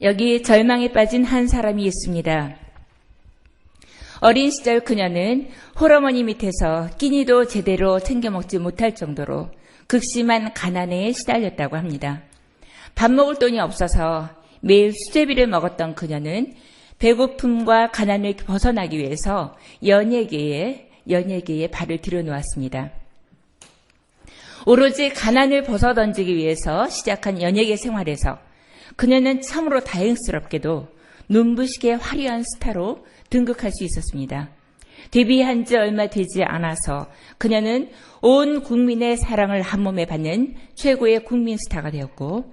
여기 절망에 빠진 한 사람이 있습니다. 어린 시절 그녀는 홀어머니 밑에서 끼니도 제대로 챙겨 먹지 못할 정도로 극심한 가난에 시달렸다고 합니다. 밥 먹을 돈이 없어서 매일 수제비를 먹었던 그녀는 배고픔과 가난을 벗어나기 위해서 연예계에 발을 들여놓았습니다. 오로지 가난을 벗어던지기 위해서 시작한 연예계 생활에서 그녀는 참으로 다행스럽게도 눈부시게 화려한 스타로 등극할 수 있었습니다. 데뷔한 지 얼마 되지 않아서 그녀는 온 국민의 사랑을 한몸에 받는 최고의 국민 스타가 되었고,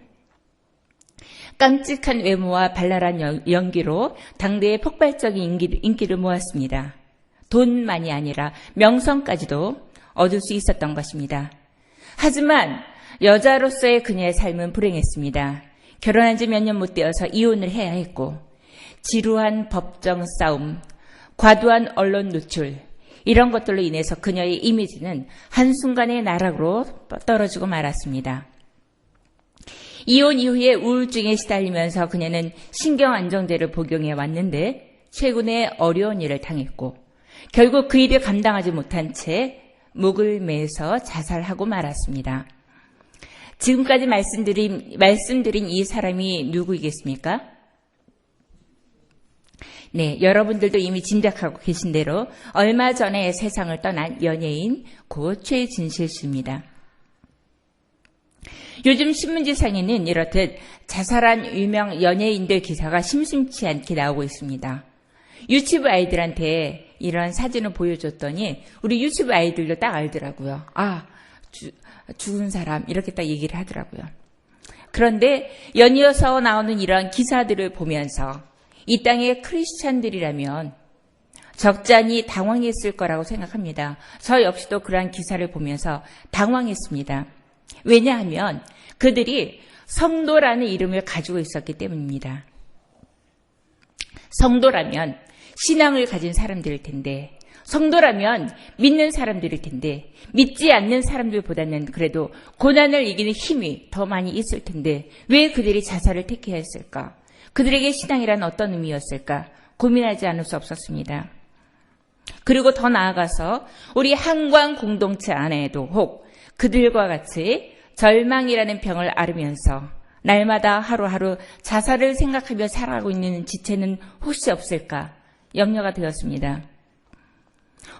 깜찍한 외모와 발랄한 연기로 당대의 폭발적인 인기를 모았습니다. 돈만이 아니라 명성까지도 얻을 수 있었던 것입니다. 하지만 여자로서의 그녀의 삶은 불행했습니다. 결혼한 지 몇 년 못 되어서 이혼을 해야 했고, 지루한 법정 싸움, 과도한 언론 노출, 이런 것들로 인해서 그녀의 이미지는 한순간에 나락으로 떨어지고 말았습니다. 이혼 이후에 우울증에 시달리면서 그녀는 신경안정제를 복용해 왔는데 최근에 어려운 일을 당했고 결국 그 일을 감당하지 못한 채 목을 매서 자살하고 말았습니다. 지금까지 말씀드린 이 사람이 누구이겠습니까? 네, 여러분들도 이미 짐작하고 계신 대로 얼마 전에 세상을 떠난 연예인 고 최진실 씨입니다. 요즘 신문지상에는 이렇듯 자살한 유명 연예인들 기사가 심심치 않게 나오고 있습니다. 유치부 아이들한테 이런 사진을 보여줬더니 우리 유치부 아이들도 딱 알더라고요. 죽은 사람 이렇게 딱 얘기를 하더라고요. 그런데 연이어서 나오는 이런 기사들을 보면서 이 땅의 크리스찬들이라면 적잖이 당황했을 거라고 생각합니다. 저 역시도 그러한 기사를 보면서 당황했습니다. 왜냐하면 그들이 성도라는 이름을 가지고 있었기 때문입니다. 성도라면 신앙을 가진 사람들일 텐데, 성도라면 믿는 사람들일 텐데, 믿지 않는 사람들보다는 그래도 고난을 이기는 힘이 더 많이 있을 텐데 왜 그들이 자살을 택해야 했을까? 그들에게 신앙이란 어떤 의미였을까? 고민하지 않을 수 없었습니다. 그리고 더 나아가서 우리 한광 공동체 안에도 혹 그들과 같이 절망이라는 병을 앓으면서 날마다 하루하루 자살을 생각하며 살아가고 있는 지체는 혹시 없을까 염려가 되었습니다.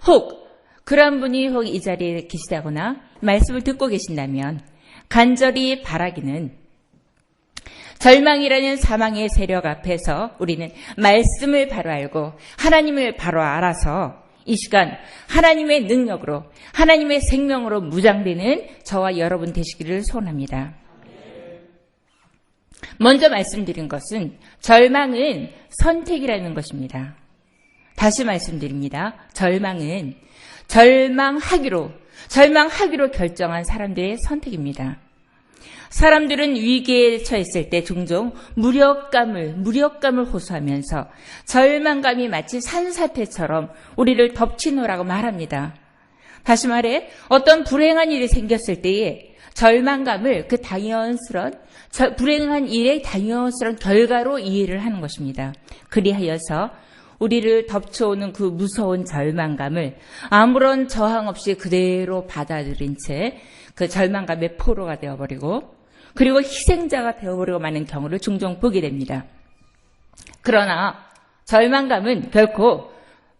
혹 그런 분이 혹 이 자리에 계시다거나 말씀을 듣고 계신다면 간절히 바라기는 절망이라는 사망의 세력 앞에서 우리는 말씀을 바로 알고 하나님을 바로 알아서 이 시간 하나님의 능력으로 하나님의 생명으로 무장되는 저와 여러분 되시기를 소원합니다. 먼저 말씀드린 것은 절망은 선택이라는 것입니다. 다시 말씀드립니다. 절망은 절망하기로 결정한 사람들의 선택입니다. 사람들은 위기에 처했을 때 종종 무력감을 호소하면서 절망감이 마치 산사태처럼 우리를 덮치노라고 말합니다. 다시 말해 어떤 불행한 일이 생겼을 때에 절망감을 불행한 일의 당연스러운 결과로 이해를 하는 것입니다. 그리하여서 우리를 덮쳐오는 그 무서운 절망감을 아무런 저항 없이 그대로 받아들인 채 그 절망감의 포로가 되어버리고 그리고 희생자가 되어버리고 마는 경우를 종종 보게 됩니다. 그러나 절망감은 결코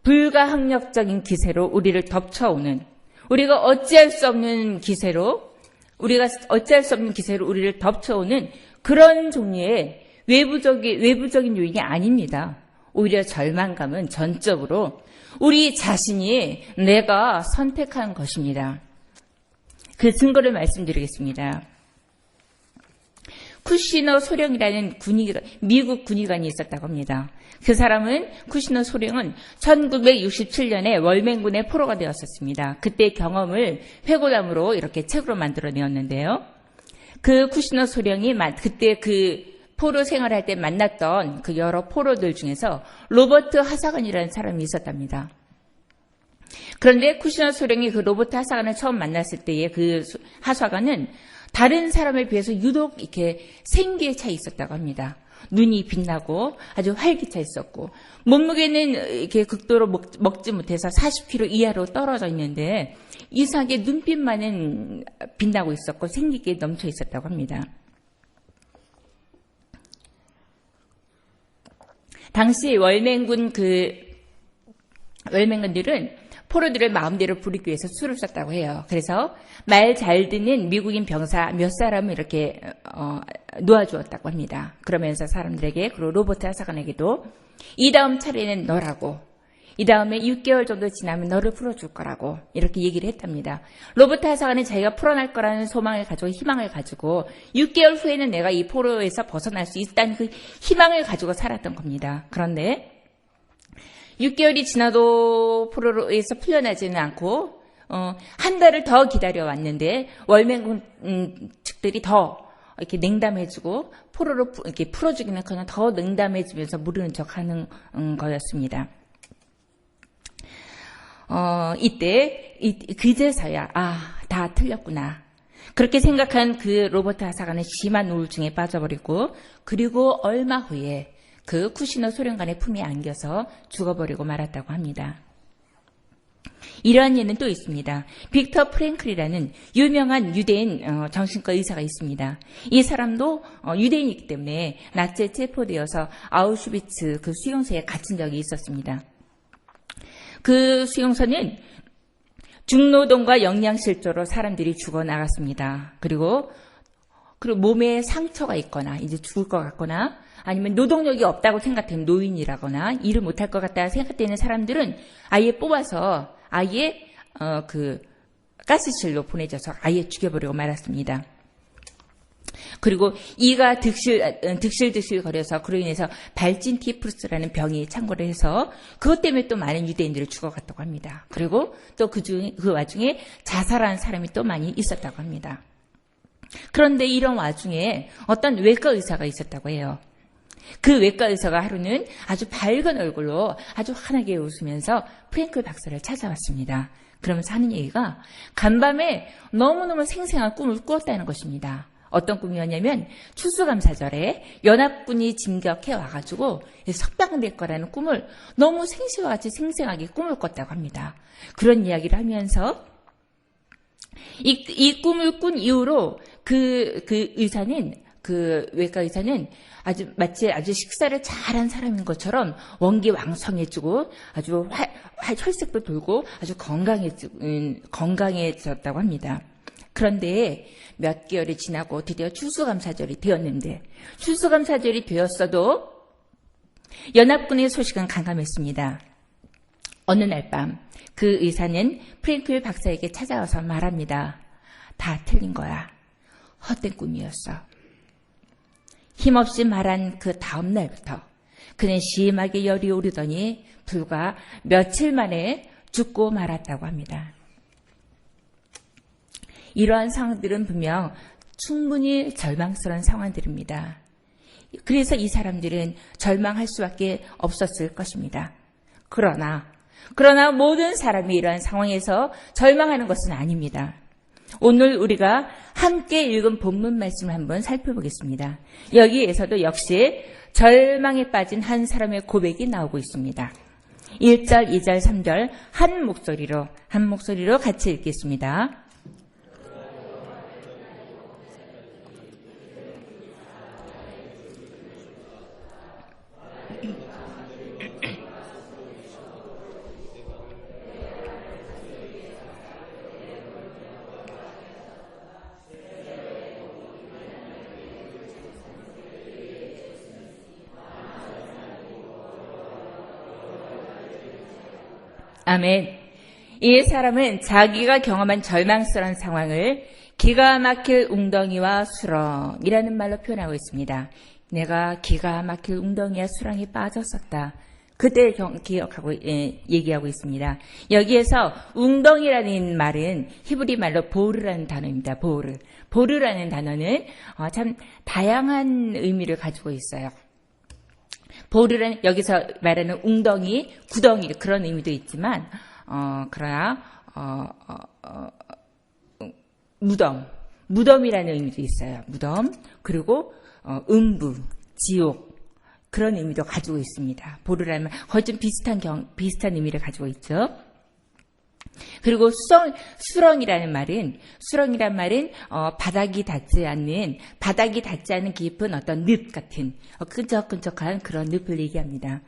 불가항력적인 기세로 우리를 덮쳐오는 우리가 어찌할 수 없는 기세로 우리를 덮쳐오는 그런 종류의 외부적인 요인이 아닙니다. 오히려 절망감은 전적으로 우리 자신이 내가 선택한 것입니다. 그 증거를 말씀드리겠습니다. 쿠시너 소령이라는 미국 군의관이 있었다고 합니다. 그 사람은 쿠시너 소령은 1967년에 월맹군의 포로가 되었었습니다. 그때 경험을 회고담으로 이렇게 책으로 만들어내었는데요. 그 쿠시너 소령이 그때 그 포로 생활할 때 만났던 그 여러 포로들 중에서 로버트 하사건이라는 사람이 있었답니다. 그런데 쿠시너 소령이 그 로버트 하사건을 처음 만났을 때의 그 하사건은 다른 사람에 비해서 유독 이렇게 생기에 차 있었다고 합니다. 눈이 빛나고 아주 활기차 있었고 몸무게는 이렇게 극도로 먹지 못해서 40kg 이하로 떨어져 있는데 이상하게 눈빛만은 빛나고 있었고 생기게 넘쳐 있었다고 합니다. 당시 월맹군들은 포로들을 마음대로 부리기 위해서 술을 썼다고 해요. 그래서 말 잘 듣는 미국인 병사 몇 사람을 이렇게 놓아주었다고 합니다. 그러면서 사람들에게 그리고 로버트 하사관에게도 이 다음 차례는 너라고, 이 다음에 6개월 정도 지나면 너를 풀어줄 거라고 이렇게 얘기를 했답니다. 로버트 하사관은 자기가 풀어날 거라는 소망을 가지고 희망을 가지고 6개월 후에는 내가 이 포로에서 벗어날 수 있다는 그 희망을 가지고 살았던 겁니다. 그런데 6개월이 지나도 포로에서 풀려나지는 않고 한 달을 더 기다려왔는데 월맹군 측들이 더 이렇게 냉담해주고 포로로 이렇게 풀어주기는 그냥 더 냉담해지면서 모르는 척하는 거였습니다. 이때 그제서야 다 틀렸구나. 그렇게 생각한 그 로버트 하사관은 심한 우울증에 빠져버리고 그리고 얼마 후에 그 쿠시너 소련관의 품에 안겨서 죽어버리고 말았다고 합니다. 이러한 예는 또 있습니다. 빅터 프랭클이라는 유명한 유대인 정신과 의사가 있습니다. 이 사람도 유대인이기 때문에 나치에 체포되어서 아우슈비츠 그 수용소에 갇힌 적이 있었습니다. 그 수용소는 중노동과 영양실조로 사람들이 죽어나갔습니다. 그리고 몸에 상처가 있거나 이제 죽을 것 같거나 아니면 노동력이 없다고 생각되는 노인이라거나 일을 못할 것 같다 생각되는 사람들은 아예 뽑아서 아예 그 가스실로 보내져서 아예 죽여버리고 말았습니다. 그리고 이가 득실득실 거려서 그로 인해서 발진 티푸스라는 병이 창궐을 해서 그것 때문에 또 많은 유대인들이 죽어갔다고 합니다. 그리고 또 그 와중에 자살한 사람이 또 많이 있었다고 합니다. 그런데 이런 와중에 어떤 외과 의사가 있었다고 해요. 그 외과 의사가 하루는 아주 밝은 얼굴로 아주 환하게 웃으면서 프랭클 박사를 찾아왔습니다. 그러면서 하는 얘기가 간밤에 너무너무 생생한 꿈을 꾸었다는 것입니다. 어떤 꿈이었냐면 추수감사절에 연합군이 진격해 와가지고 석방될 거라는 꿈을 너무 생시와 같이 생생하게 꿈을 꿨다고 합니다. 그런 이야기를 하면서 이 꿈을 꾼 이후로 그 의사는 그 외과 의사는 마치 아주 식사를 잘한 사람인 것처럼 원기왕성해지고 아주 혈색도 돌고 아주 건강해졌다고 합니다. 그런데 몇 개월이 지나고 드디어 추수감사절이 되었는데 추수감사절이 되었어도 연합군의 소식은 강감했습니다. 어느 날 밤 그 의사는 프랭클 박사에게 찾아와서 말합니다. 다 틀린 거야. 헛된 꿈이었어. 힘없이 말한 그 다음 날부터 그는 심하게 열이 오르더니 불과 며칠 만에 죽고 말았다고 합니다. 이러한 상황들은 분명 충분히 절망스러운 상황들입니다. 그래서 이 사람들은 절망할 수밖에 없었을 것입니다. 그러나 모든 사람이 이러한 상황에서 절망하는 것은 아닙니다. 오늘 우리가 함께 읽은 본문 말씀을 한번 살펴보겠습니다. 여기에서도 역시 절망에 빠진 한 사람의 고백이 나오고 있습니다. 1절, 2절, 3절 한 목소리로 같이 읽겠습니다. 아멘. 이 사람은 자기가 경험한 절망스러운 상황을 기가 막힐 웅덩이와 수렁이라는 말로 표현하고 있습니다. 내가 기가 막힐 웅덩이와 수렁에 빠졌었다. 그때 기억하고 얘기하고 있습니다. 여기에서 웅덩이라는 말은 히브리 말로 보르라는 단어입니다. 보르라는 단어는 참 다양한 의미를 가지고 있어요. 보르는 여기서 말하는 웅덩이, 구덩이 그런 의미도 있지만 그러나 무덤이라는 의미도 있어요. 무덤 그리고 음부, 지옥 그런 의미도 가지고 있습니다. 보르라는 말, 거의 좀 비슷한 의미를 가지고 있죠. 그리고 수렁이라는 말은 바닥이 닿지 않는 깊은 어떤 늪 같은 끈적끈적한 그런 늪을 얘기합니다.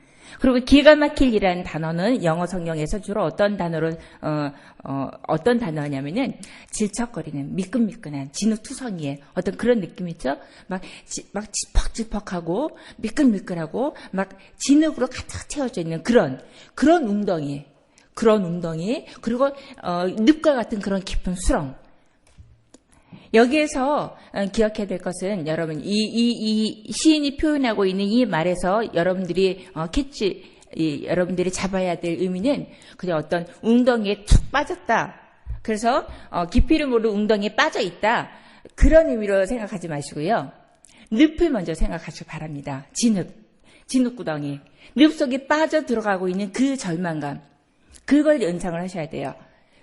그리고 기가 막힐이라는 단어는 영어 성경에서 주로 어떤 단어냐면은 질척거리는 미끈미끈한 진흙투성이의 어떤 그런 느낌 있죠? 막 지퍽지퍽하고 미끈미끈하고 막 진흙으로 가득 채워져 있는 그런 웅덩이, 그리고 늪과 같은 그런 깊은 수렁. 여기에서 기억해야 될 것은 여러분 이 시인이 표현하고 있는 이 말에서 여러분들이 여러분들이 잡아야 될 의미는 그냥 어떤 웅덩이에 툭 빠졌다. 그래서 깊이를 모르는 웅덩이에 빠져 있다. 그런 의미로 생각하지 마시고요. 늪을 먼저 생각하시기 바랍니다. 진흙구덩이. 늪 속에 빠져 들어가고 있는 그 절망감. 그걸 연상을 하셔야 돼요.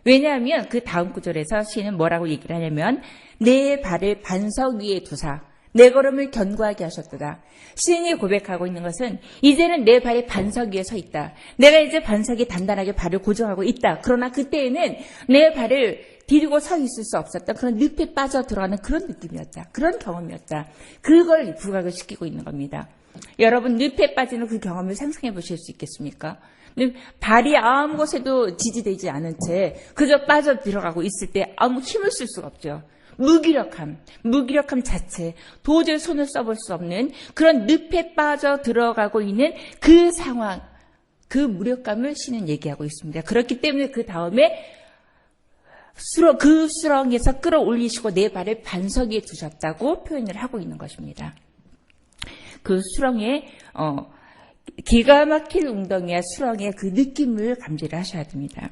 왜냐하면 그 다음 구절에서 시인은 뭐라고 얘기를 하냐면 내 발을 반석 위에 두사 내 걸음을 견고하게 하셨도다. 시인이 고백하고 있는 것은 이제는 내 발이 반석 위에 서 있다. 내가 이제 반석에 단단하게 발을 고정하고 있다. 그러나 그때에는 내 발을 디디고 서 있을 수 없었다. 그런 늪에 빠져 들어가는 그런 느낌이었다. 그런 경험이었다. 그걸 부각을 시키고 있는 겁니다. 여러분 늪에 빠지는 그 경험을 상상해 보실 수 있겠습니까? 발이 아무 곳에도 지지되지 않은 채 그저 빠져 들어가고 있을 때 아무 힘을 쓸 수가 없죠. 무기력함 자체, 도저히 손을 써볼 수 없는 그런 늪에 빠져 들어가고 있는 그 상황, 그 무력감을 시는 얘기하고 있습니다. 그렇기 때문에 그 다음에 그 수렁에서 끌어올리시고 내 발을 반석 위에 두셨다고 표현을 하고 있는 것입니다. 그 수렁에 기가 막힐 웅덩이와 수렁의 그 느낌을 감지를 하셔야 됩니다.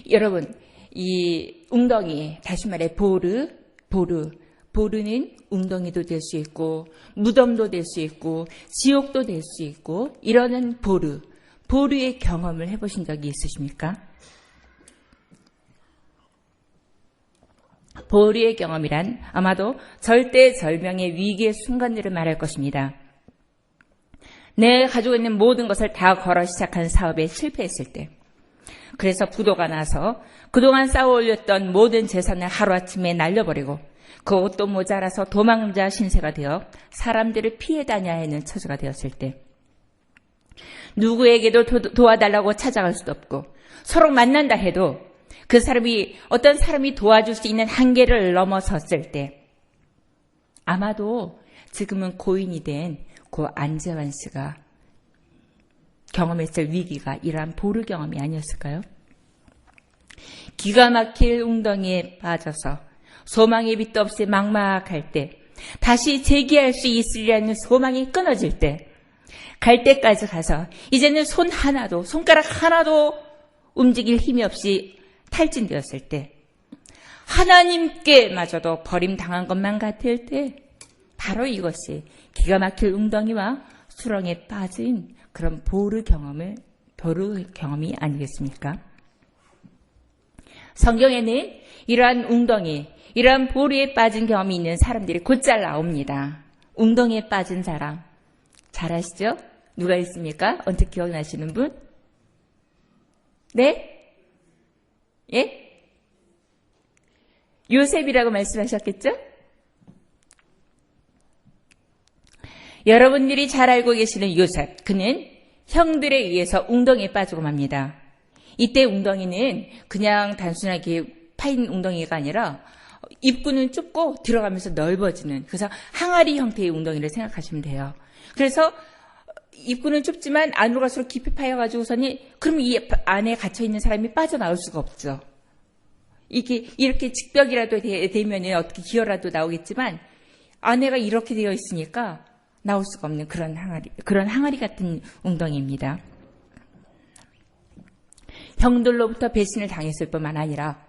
여러분, 이 웅덩이, 다시 말해 보르는 웅덩이도 될 수 있고 무덤도 될 수 있고 지옥도 될 수 있고 이러는 보르의 경험을 해보신 적이 있으십니까? 보르의 경험이란 아마도 절대절명의 위기의 순간들을 말할 것입니다. 내가 가지고 있는 모든 것을 다 걸어 시작한 사업에 실패했을 때, 그래서 부도가 나서 그동안 쌓아 올렸던 모든 재산을 하루아침에 날려버리고 그것도 모자라서 도망자 신세가 되어 사람들을 피해 다녀야 하는 처지가 되었을 때, 누구에게도 도와달라고 찾아갈 수도 없고 서로 만난다 해도 어떤 사람이 도와줄 수 있는 한계를 넘어섰을 때, 아마도 지금은 고인이 된 고 안재환 씨가 경험했을 위기가 이러한 보르 경험이 아니었을까요? 기가 막힐 웅덩이에 빠져서 소망의 빛도 없이 막막할 때, 다시 재기할 수 있으려는 소망이 끊어질 때, 갈 때까지 가서 이제는 손가락 하나도 움직일 힘이 없이 탈진되었을 때, 하나님께마저도 버림당한 것만 같을 때, 바로 이것이 기가 막힐 웅덩이와 수렁에 빠진 그런 보르 경험이 아니겠습니까? 성경에는 이러한 웅덩이, 이러한 보르에 빠진 경험이 있는 사람들이 곧잘 나옵니다. 웅덩이에 빠진 사람 잘 아시죠? 누가 있습니까? 언뜻 기억나시는 분? 네? 예? 요셉이라고 말씀하셨겠죠? 여러분들이 잘 알고 계시는 요셉, 그는 형들에 의해서 웅덩이에 빠지고 맙니다. 이때 웅덩이는 그냥 단순하게 파인 웅덩이가 아니라 입구는 좁고 들어가면서 넓어지는, 그래서 항아리 형태의 웅덩이를 생각하시면 돼요. 그래서 입구는 좁지만 안으로 갈수록 깊이 파여가지고서는 그럼 이 안에 갇혀있는 사람이 빠져나올 수가 없죠. 이렇게 직벽이라도 되면 어떻게 기어라도 나오겠지만 안에가 이렇게 되어 있으니까 나올 수가 없는 그런 항아리 같은 웅덩이입니다. 형들로부터 배신을 당했을 뿐만 아니라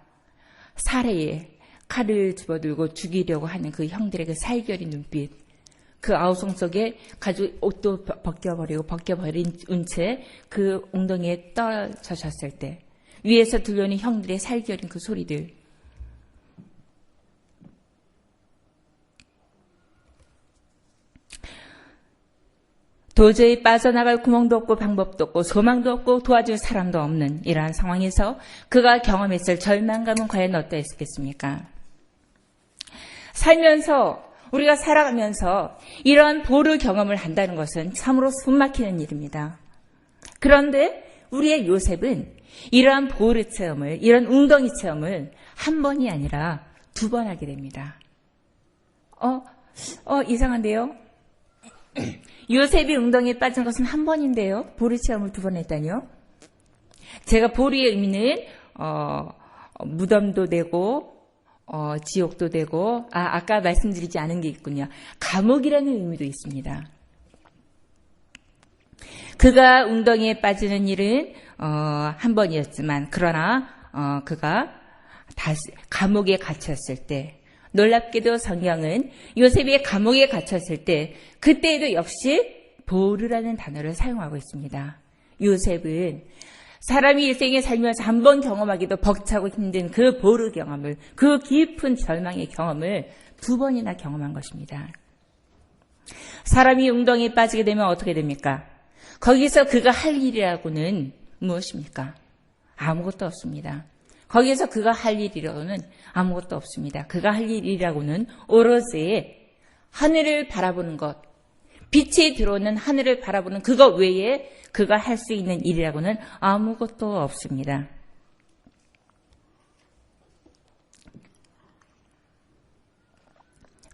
살해에 칼을 집어들고 죽이려고 하는 그 형들의 그 살결인 눈빛, 그 아우성 속에 가죽 옷도 벗겨버린 채 그 웅덩이에 떨어졌을 때 위에서 들려오는 형들의 살결인 그 소리들, 도저히 빠져나갈 구멍도 없고 방법도 없고 소망도 없고 도와줄 사람도 없는 이러한 상황에서 그가 경험했을 절망감은 과연 어떠했겠습니까? 살면서 우리가 살아가면서 이러한 보루 경험을 한다는 것은 참으로 숨막히는 일입니다. 그런데 우리의 요셉은 이러한 보루 체험을, 이런 웅덩이 체험을 한 번이 아니라 2번 하게 됩니다. 이상한데요? 요셉이 웅덩이에 빠진 것은 한 번인데요. 보루 체험을 2번 했다니요? 제가 보루의 의미는 무덤도 되고 지옥도 되고 아까 말씀드리지 않은 게 있군요. 감옥이라는 의미도 있습니다. 그가 웅덩이에 빠지는 일은 한 번이었지만 그러나 그가 다시 감옥에 갇혔을 때 놀랍게도 성경은 요셉이 감옥에 갇혔을 때 그때에도 역시 보루라는 단어를 사용하고 있습니다. 요셉은 사람이 일생에 살면서 한 번 경험하기도 벅차고 힘든 그 보루 경험을, 그 깊은 절망의 경험을 2번이나 경험한 것입니다. 사람이 웅덩이에 빠지게 되면 어떻게 됩니까? 거기서 그가 할 일이라고는 무엇입니까? 아무것도 없습니다. 거기에서 그가 할 일이라고는 아무것도 없습니다. 그가 할 일이라고는 오로지 하늘을 바라보는 것, 빛이 들어오는 하늘을 바라보는 그것 외에 그가 할 수 있는 일이라고는 아무것도 없습니다.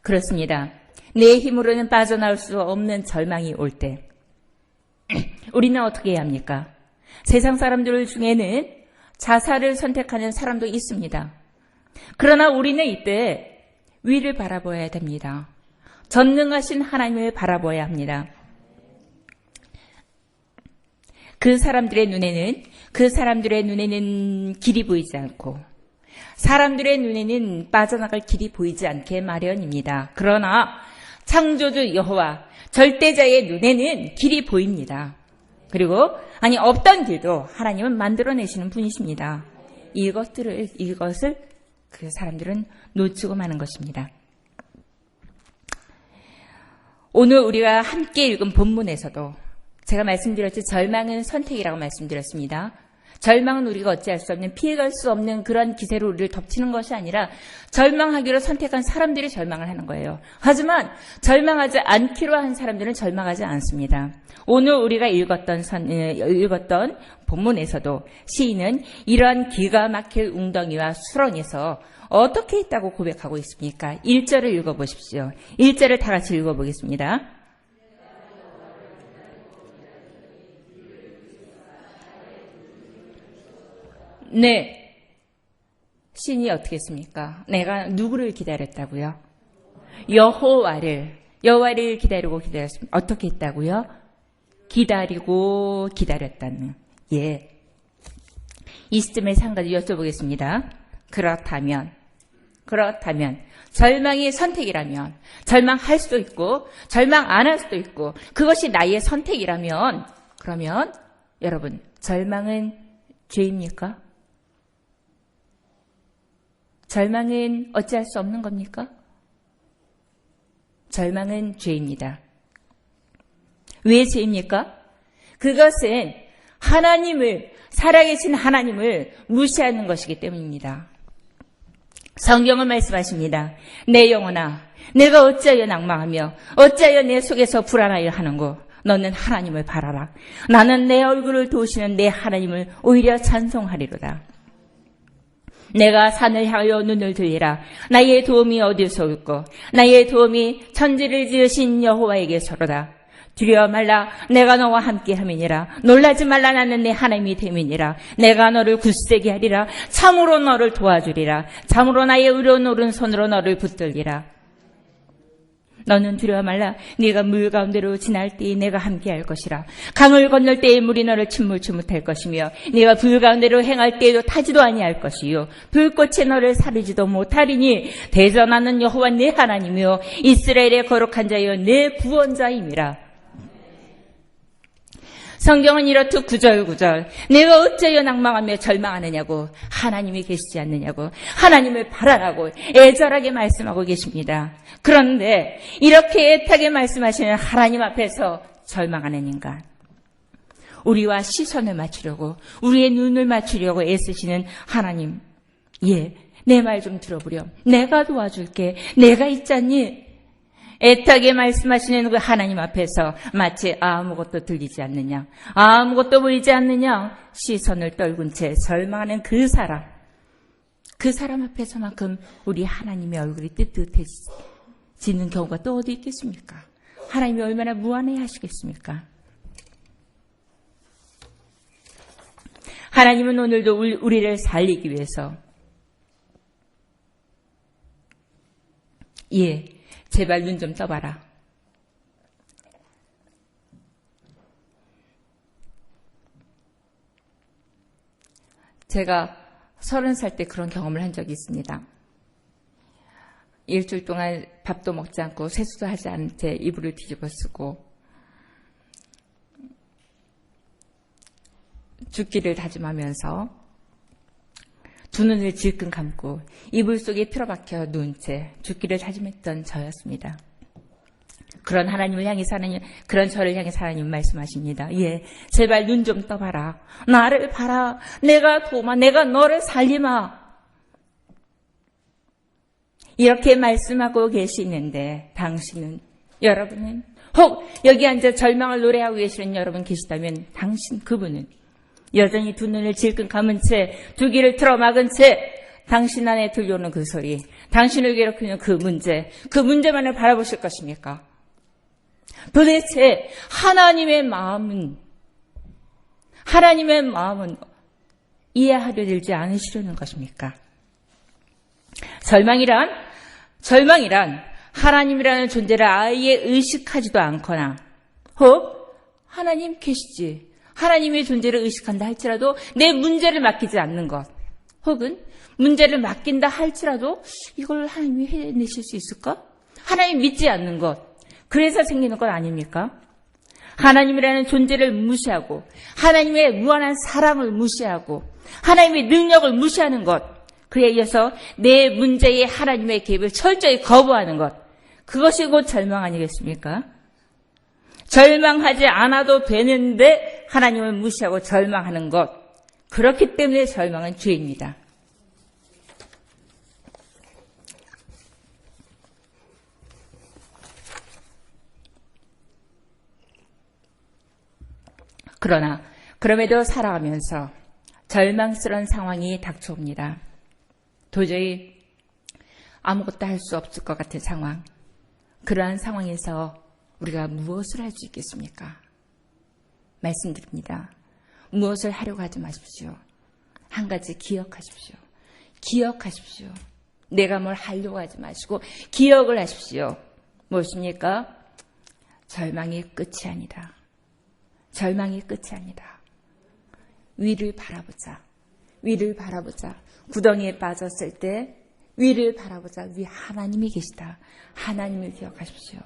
그렇습니다. 내 힘으로는 빠져나올 수 없는 절망이 올 때 우리는 어떻게 해야 합니까? 세상 사람들 중에는 자살을 선택하는 사람도 있습니다. 그러나 우리는 이때 위를 바라봐야 됩니다. 전능하신 하나님을 바라봐야 합니다. 그 사람들의 눈에는 길이 보이지 않고 사람들의 눈에는 빠져나갈 길이 보이지 않게 마련입니다. 그러나 창조주 여호와 절대자의 눈에는 길이 보입니다. 그리고 없던 길도 하나님은 만들어내시는 분이십니다. 이것을 그 사람들은 놓치고 마는 것입니다. 오늘 우리가 함께 읽은 본문에서도 제가 말씀드렸듯이 절망은 선택이라고 말씀드렸습니다. 절망은 우리가 어찌할 수 없는, 피해갈 수 없는 그런 기세로 우리를 덮치는 것이 아니라 절망하기로 선택한 사람들이 절망을 하는 거예요. 하지만 절망하지 않기로 한 사람들은 절망하지 않습니다. 오늘 우리가 읽었던 본문에서도 시인은 이러한 기가 막힐 웅덩이와 수렁에서 어떻게 있다고 고백하고 있습니까? 1절을 읽어보십시오. 1절을 다 같이 읽어보겠습니다. 네. 시인이 어떻게 했습니까? 내가 누구를 기다렸다고요? 여호와를 기다리고 기다렸습니다. 어떻게 했다고요? 기다리고 기다렸다는. 예. 이 시점에 한 가지 여쭤보겠습니다. 그렇다면 절망이 선택이라면 절망할 수도 있고 절망 안 할 수도 있고 그것이 나의 선택이라면 그러면 여러분 절망은 죄입니까? 절망은 어찌할 수 없는 겁니까? 절망은 죄입니다. 왜 죄입니까? 그것은 살아계신 하나님을 무시하는 것이기 때문입니다. 성경은 말씀하십니다. 내 영혼아, 내가 어찌하여 낭망하며 어찌하여 내 속에서 불안하여 하는고? 너는 하나님을 바라라. 나는 내 얼굴을 도우시는 내 하나님을 오히려 찬송하리로다. 내가 산을 향하여 눈을 들리라. 나의 도움이 어디서 올까? 나의 도움이 천지를 지으신 여호와에게서로다. 두려워 말라. 내가 너와 함께 함이니라. 놀라지 말라. 나는 내 하나님이 됨이니라. 내가 너를 굳세게 하리라. 참으로 너를 도와주리라. 참으로 나의 의로운 오른손으로 너를 붙들리라. 너는 두려워 말라. 네가 물 가운데로 지날 때에 내가 함께할 것이라. 강을 건널 때에 물이 너를 침몰치 못할 것이며 네가 불 가운데로 행할 때에도 타지도 아니할 것이요 불꽃에 너를 사르지도 못하리니 대전하는 여호와 내 하나님이요 이스라엘의 거룩한 자여 내 구원자임이라. 성경은 이렇듯 구절구절 내가 어찌하여 낭망하며 절망하느냐고 하나님이 계시지 않느냐고 하나님을 바라라고 애절하게 말씀하고 계십니다. 그런데 이렇게 애타게 말씀하시는 하나님 앞에서 절망하는 인간. 우리와 시선을 맞추려고, 우리의 눈을 맞추려고 애쓰시는 하나님. 예, 내 말 좀 들어보렴. 내가 도와줄게. 내가 있잖니. 애타게 말씀하시는 그 하나님 앞에서 마치 아무것도 들리지 않느냐, 아무것도 보이지 않느냐, 시선을 떨군 채 절망하는 그 사람 앞에서만큼 우리 하나님의 얼굴이 뜨뜻해지는 경우가 또 어디 있겠습니까? 하나님이 얼마나 무한해 하시겠습니까? 하나님은 오늘도 우리를 살리기 위해서, 예, 제발 눈 좀 떠봐라. 제가 30살 때 그런 경험을 한 적이 있습니다. 일주일 동안 밥도 먹지 않고 세수도 하지 않은 채 이불을 뒤집어 쓰고 죽기를 다짐하면서 두 눈을 질끈 감고 이불 속에 틀어박혀 누운 채 죽기를 다짐했던 저였습니다. 그런 저를 향해서 하나님 말씀하십니다. 예, 제발 눈 좀 떠봐라. 나를 봐라. 내가 너를 살리마. 이렇게 말씀하고 계시는데 여러분은 혹 여기 앉아 절망을 노래하고 계시는 여러분 계시다면 그분은 여전히 두 눈을 질끈 감은 채 두 귀를 틀어막은 채 당신 안에 들려오는 그 소리, 당신을 괴롭히는 그 문제만을 바라보실 것입니까? 도대체 하나님의 마음은 이해하려 들지 않으시려는 것입니까? 절망이란 하나님이라는 존재를 아예 의식하지도 않거나 혹 하나님 계시지, 하나님의 존재를 의식한다 할지라도 내 문제를 맡기지 않는 것, 혹은 문제를 맡긴다 할지라도 이걸 하나님이 해내실 수 있을까? 하나님 믿지 않는 것, 그래서 생기는 것 아닙니까? 하나님이라는 존재를 무시하고 하나님의 무한한 사랑을 무시하고 하나님의 능력을 무시하는 것, 그에 이어서 내 문제에 하나님의 개입을 철저히 거부하는 것, 그것이 곧 절망 아니겠습니까? 절망하지 않아도 되는데 하나님을 무시하고 절망하는 것, 그렇기 때문에 절망은 죄입니다. 그럼에도 살아가면서 절망스러운 상황이 닥쳐옵니다. 도저히 아무것도 할 수 없을 것 같은 상황. 그러한 상황에서 우리가 무엇을 할 수 있겠습니까? 말씀드립니다. 무엇을 하려고 하지 마십시오. 한 가지 기억하십시오. 내가 뭘 하려고 하지 마시고 기억을 하십시오. 무엇입니까? 절망이 끝이 아니다. 위를 바라보자. 구덩이에 빠졌을 때 위를 바라보자. 위 하나님이 계시다. 하나님을 기억하십시오.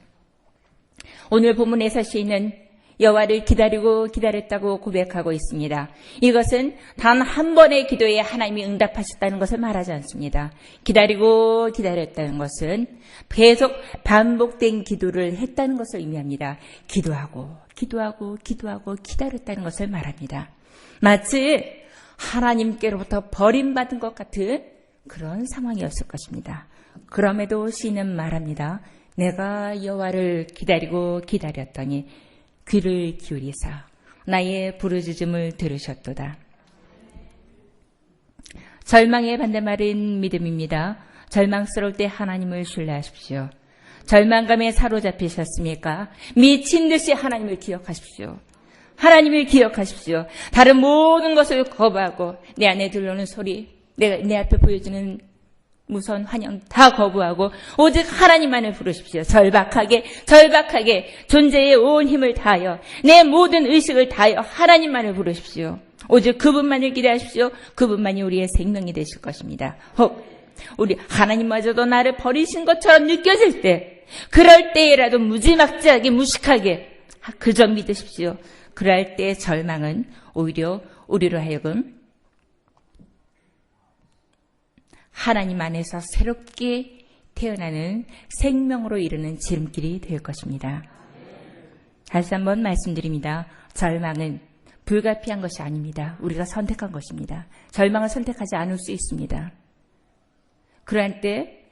오늘 본문에서 시인은 여호와를 기다렸다고 고백하고 있습니다. 이것은 단 한 번의 기도에 하나님이 응답하셨다는 것을 말하지 않습니다. 기다렸다는 것은 계속 반복된 기도를 했다는 것을 의미합니다. 기도하고 기다렸다는 것을 말합니다. 마치 하나님께로부터 버림받은 것 같은 그런 상황이었을 것입니다. 그럼에도 시인은 말합니다. 내가 여호와를 기다렸더니 귀를 기울이사 나의 부르짖음을 들으셨도다. 절망의 반대말은 믿음입니다. 절망스러울 때 하나님을 신뢰하십시오. 절망감에 사로잡히셨습니까? 미친 듯이 하나님을 기억하십시오. 다른 모든 것을 거부하고 내 안에 들려오는 소리, 내 앞에 보여지는 무선 환영 다 거부하고 오직 하나님만을 부르십시오. 절박하게 존재의 온 힘을 다하여 내 모든 의식을 다하여 하나님만을 부르십시오. 오직 그분만을 기대하십시오. 그분만이 우리의 생명이 되실 것입니다. 혹 우리 하나님마저도 나를 버리신 것처럼 느껴질 때, 그럴 때라도 무지막지하게 무식하게 그저 믿으십시오. 그럴 때 절망은 오히려 우리로 하여금 하나님 안에서 새롭게 태어나는 생명으로 이르는 지름길이 될 것입니다. 다시 한번 말씀드립니다. 절망은 불가피한 것이 아닙니다. 우리가 선택한 것입니다. 절망을 선택하지 않을 수 있습니다. 그러한 때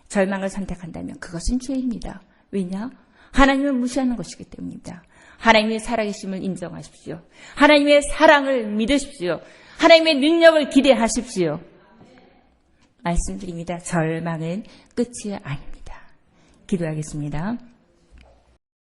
절망을 선택한다면 그것은 죄입니다. 왜냐? 하나님을 무시하는 것이기 때문입니다. 하나님의 살아계심을 인정하십시오. 하나님의 사랑을 믿으십시오. 하나님의 능력을 기대하십시오. 말씀드립니다. 절망은 끝이 아닙니다. 기도하겠습니다.